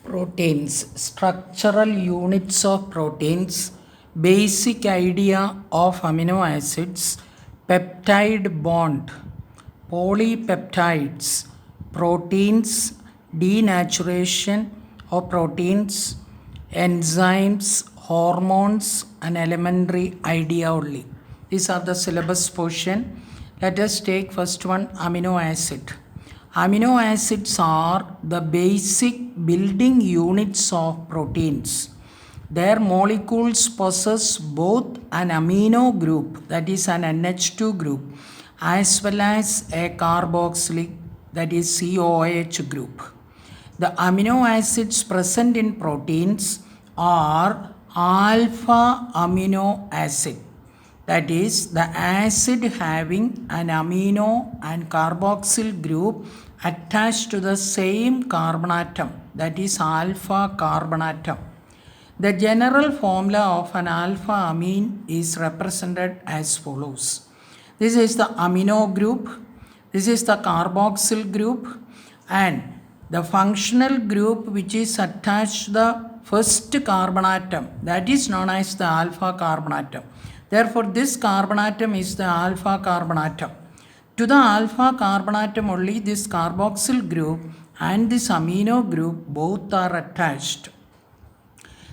Proteins, structural units of proteins, basic idea of amino acids, peptide bond, polypeptides, proteins, denaturation of proteins, enzymes, hormones, and elementary idea only. These are the syllabus portion. Let us take first one, amino acid. Amino acids are the basic building units of proteins. Their molecules possess both an amino group, that is an NH2 group, as well as a carboxylic, that is COH group. The amino acids present in proteins are alpha amino acid, that is the acid having an amino and carboxyl group attached to the same carbon atom, that is alpha carbon atom. The general formula of an alpha amine is represented as follows. This is the amino group, this is the carboxyl group, and the functional group which is attached to the first carbon atom, that is known as the alpha carbon atom. Therefore, this carbon atom is the alpha carbon atom. To the alpha carbon atom only this carboxyl group and this amino group both are attached.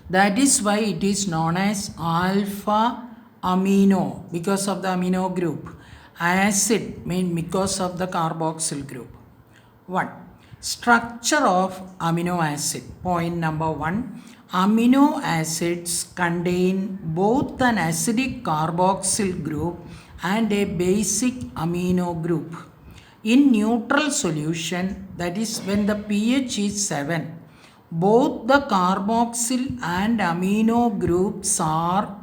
That is why it is known as alpha amino, because of the amino group. Acid means because of the carboxyl group. 1. Structure of amino acid. Point number 1. Amino acids contain both an acidic carboxyl group and a basic amino group. In neutral solution, that is when the pH is 7, both the carboxyl and amino groups are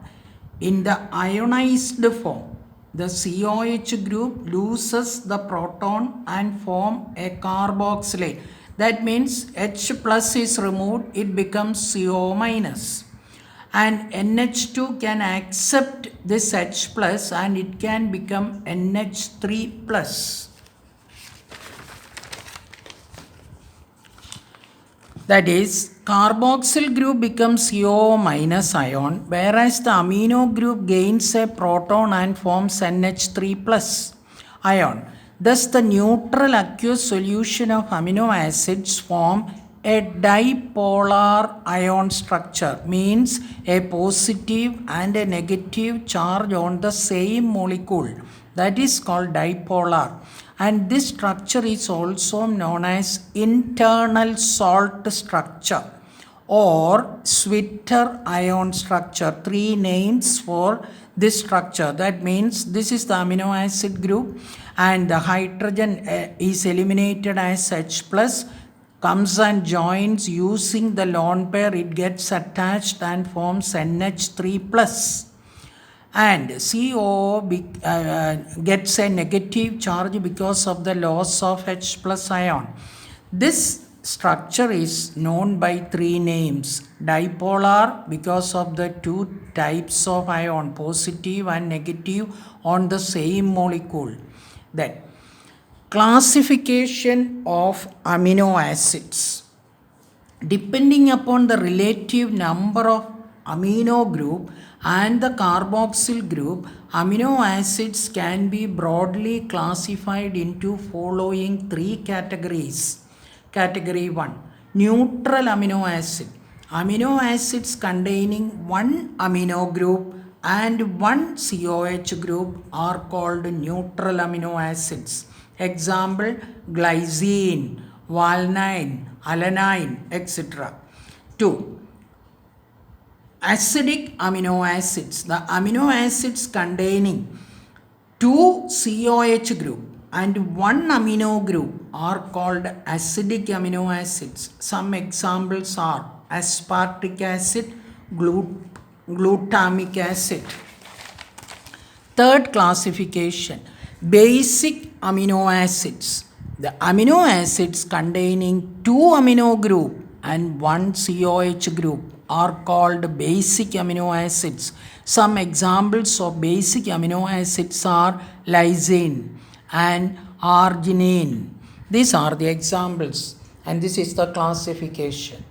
in the ionized form. The COH group loses the proton and form a carboxylate. That means H plus is removed, it becomes CO minus. And NH2 can accept this H plus and it can become NH3 plus. That is, carboxyl group becomes CO minus ion, whereas the amino group gains a proton and forms NH3 plus ion. Thus, the neutral aqueous solution of amino acids form a dipolar ion structure, means a positive and a negative charge on the same molecule. That is called dipolar. And this structure is also known as internal salt structure or Zwitter ion structure. 3 names for this structure. That means this is the amino acid group and the hydrogen is eliminated as H plus, comes and joins using the lone pair, it gets attached and forms NH3 plus. And CO gets a negative charge because of the loss of H plus ion. This structure is known by 3 names. Dipolar because of the 2 types of ion, positive and negative on the same molecule. Then classification of amino acids. Depending upon the relative number of amino group and the carboxyl group, amino acids can be broadly classified into following 3 categories. Category 1, neutral amino acid. Amino acids containing 1 amino group and 1 COH group are called neutral amino acids. Example, glycine, valine, alanine, etc. 2. Acidic amino acids. The amino acids containing 2 COH group and 1 amino group are called acidic amino acids. Some examples are aspartic acid, glutamic acid. 3rd classification, basic amino acids. The amino acids containing 2 amino group and 1 COH group are called basic amino acids. Some examples of basic amino acids are lysine and arginine. These are the examples and this is the classification.